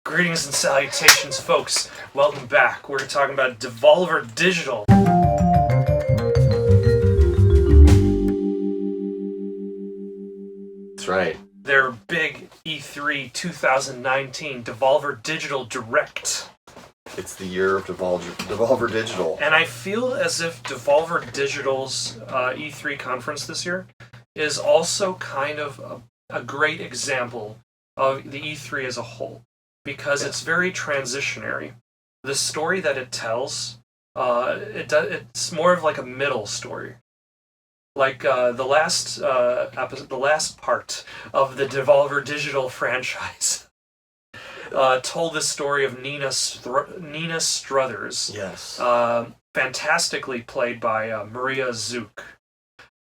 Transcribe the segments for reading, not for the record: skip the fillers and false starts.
Greetings and salutations, folks. Welcome back. We're talking about Devolver Digital. That's right. Their big E3 2019 Devolver Digital Direct. It's the year of Devolver Digital. And I feel as if Devolver Digital's E3 conference this year is also kind of a great example of the E3 as a whole. Because it's very transitionary. The story that it tells, it's more of like a middle story. Like the last episode, the last part of the Devolver Digital franchise told the story of Nina Struthers. Yes. Fantastically played by Maria Zook.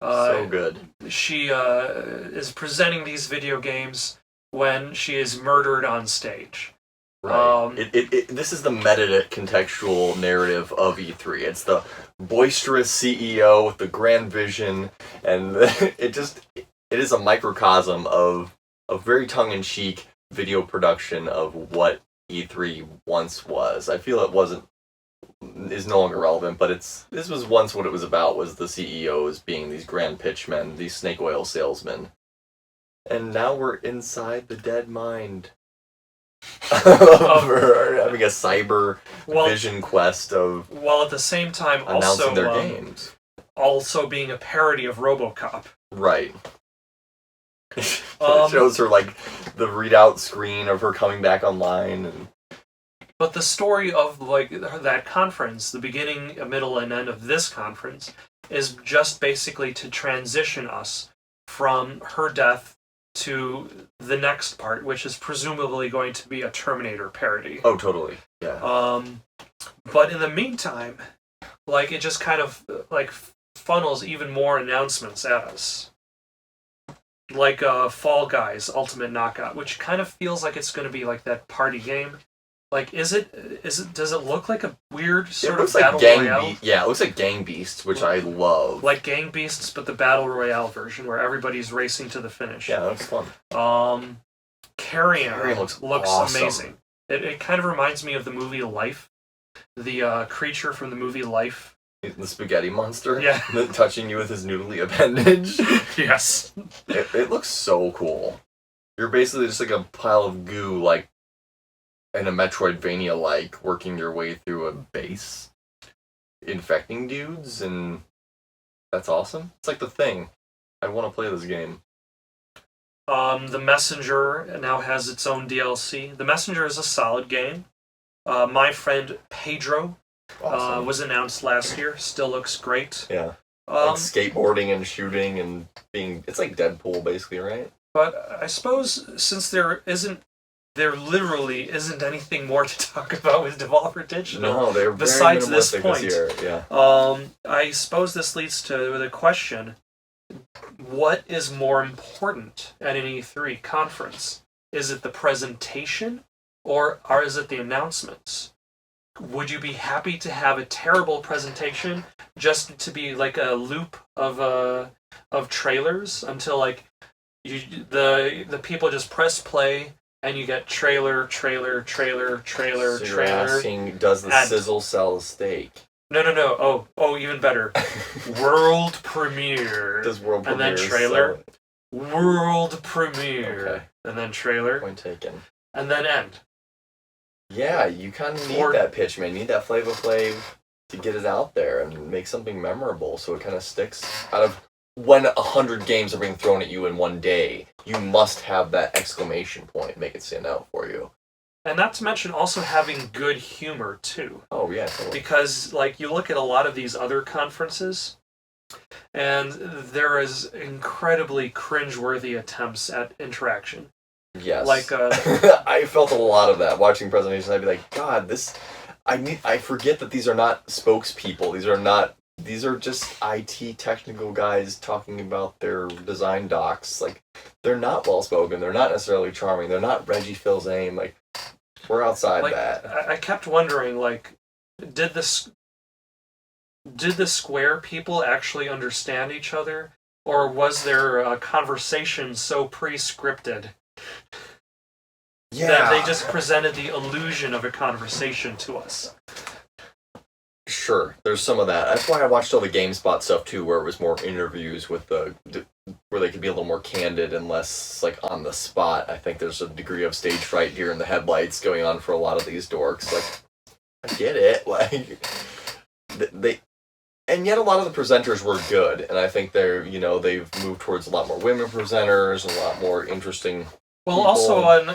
So good. She is presenting these video games when she is murdered on stage. Right. This is the meta-contextual narrative of E3. It's the boisterous CEO with the grand vision, and it is a microcosm of a very tongue-in-cheek video production of what E3 once was. I feel is no longer relevant, but this was once what it was about, was the CEOs being these grand pitchmen, these snake oil salesmen. And now we're inside the dead mind of having a cyber vision quest of, while at the same time announcing their games. Also being a parody of RoboCop. Right. It shows her like the readout screen of her coming back online. But the story of like that conference, the beginning, middle, and end of this conference, is just basically to transition us from her death to the next part, which is presumably going to be a Terminator parody. Oh, totally. Yeah. But in the meantime, like, it just kind of like funnels even more announcements at us. Like Fall Guys Ultimate Knockout, which kind of feels like it's going to be like that party game. Like, does it look like a weird sort of battle royale? Yeah, it looks like Gang Beasts, which I love. Like Gang Beasts, but the battle royale version, where everybody's racing to the finish. Yeah, that looks fun. Carrion looks awesome. amazing. It kind of reminds me of the movie Life. The creature from the movie Life. The spaghetti monster? Yeah. Touching you with his noodly appendage? Yes. It looks so cool. You're basically just like a pile of goo, like, in a Metroidvania-like, working your way through a base, infecting dudes, and that's awesome. It's like The Thing. I want to play this game. The Messenger now has its own DLC. The Messenger is a solid game. My Friend Pedro was announced last year. Still looks great. Yeah. Like skateboarding and shooting and being... It's like Deadpool, basically, right? But I suppose since there literally isn't anything more to talk about with Devolver Digital. No, they're besides this point. This year. Yeah. I suppose this leads to the question: what is more important at an E3 conference? Is it the presentation, or is it the announcements? Would you be happy to have a terrible presentation just to be like a loop of trailers until like the people just press play? And you get trailer. So you're asking, does the sizzle sell the steak? No. Oh, even better. World premiere. Does world premiere and then trailer. World premiere. Okay. And then trailer. Point taken. And then end. Yeah, you kind of need that pitch, man. You need that Flavor Flav to get it out there and make something memorable so it kind of sticks out of... When 100 games are being thrown at you in one day, you must have that exclamation point, make it stand out for you. And not to mention also having good humor, too. Oh, yeah, totally. Because, like, you look at a lot of these other conferences, and there is incredibly cringeworthy attempts at interaction. Yes. Like, I felt a lot of that. Watching presentations, I'd be like, God, I forget that these are not spokespeople. These are just IT technical guys talking about their design docs. Like, they're not well-spoken. They're not necessarily charming. They're not Reggie Fils-Aime. Like, we're outside that. I kept wondering, like, did the Square people actually understand each other? Or was their conversation so pre-scripted That they just presented the illusion of a conversation to us. Sure, there's some of that. That's why I watched all the GameSpot stuff too, where it was more interviews with where they could be a little more candid and less like on the spot. I think there's a degree of stage fright here in the headlights going on for a lot of these dorks. Like, I get it, like they, and yet a lot of the presenters were good, and I think they've moved towards a lot more women presenters, a lot more interesting. Well, people. also,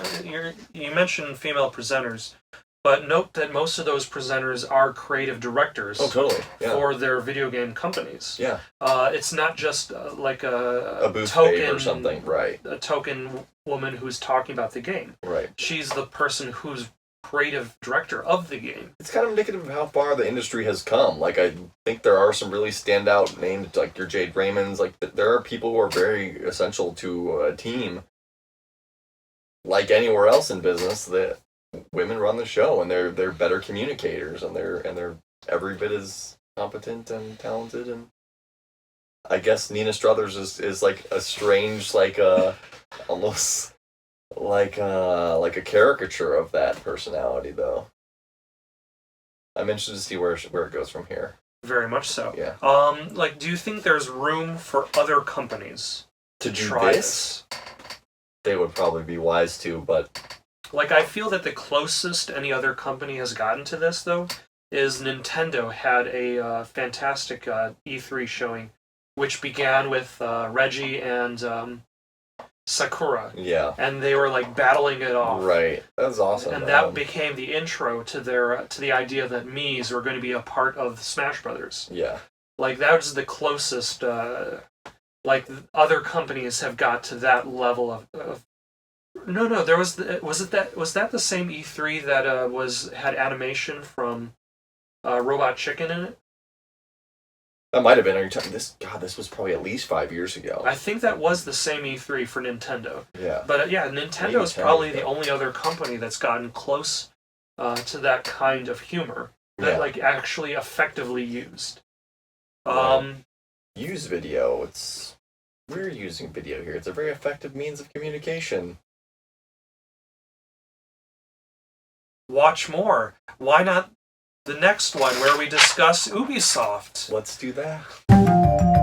you mentioned female presenters. But note that most of those presenters are creative directors for their video game companies. Yeah. It's not just like a booth token or something, right? A token woman who's talking about the game. Right. She's the person who's creative director of the game. It's kind of indicative of how far the industry has come. Like, I think there are some really standout names, like your Jade Raymonds. Like, there are people who are very essential to a team. Like anywhere else in business, that women run the show, and they're better communicators, and they're every bit as competent and talented. And I guess Nina Struthers is like a strange, like almost like a caricature of that personality, though. I'm interested to see where it goes from here. Very much so. Yeah. Like, do you think there's room for other companies to do try this? They would probably be wise to, but. Like, I feel that the closest any other company has gotten to this, though, is Nintendo had a fantastic E3 showing, which began with Reggie and Sakura. Yeah. And they were, like, battling it off. Right. That was awesome. And that became the intro to the idea that Mii's were going to be a part of Smash Brothers. Yeah. Like, that was the closest, like, other companies have got to that level of No, there was that the same E3 that had animation from Robot Chicken in it? That might have been. This was probably at least 5 years ago. I think that was the same E3 for Nintendo. Yeah. But Nintendo is probably the only other company that's gotten close to that kind of humor that like actually effectively used. Use video. We're using video here. It's a very effective means of communication. Watch more. Why not the next one where we discuss Ubisoft? Let's do that.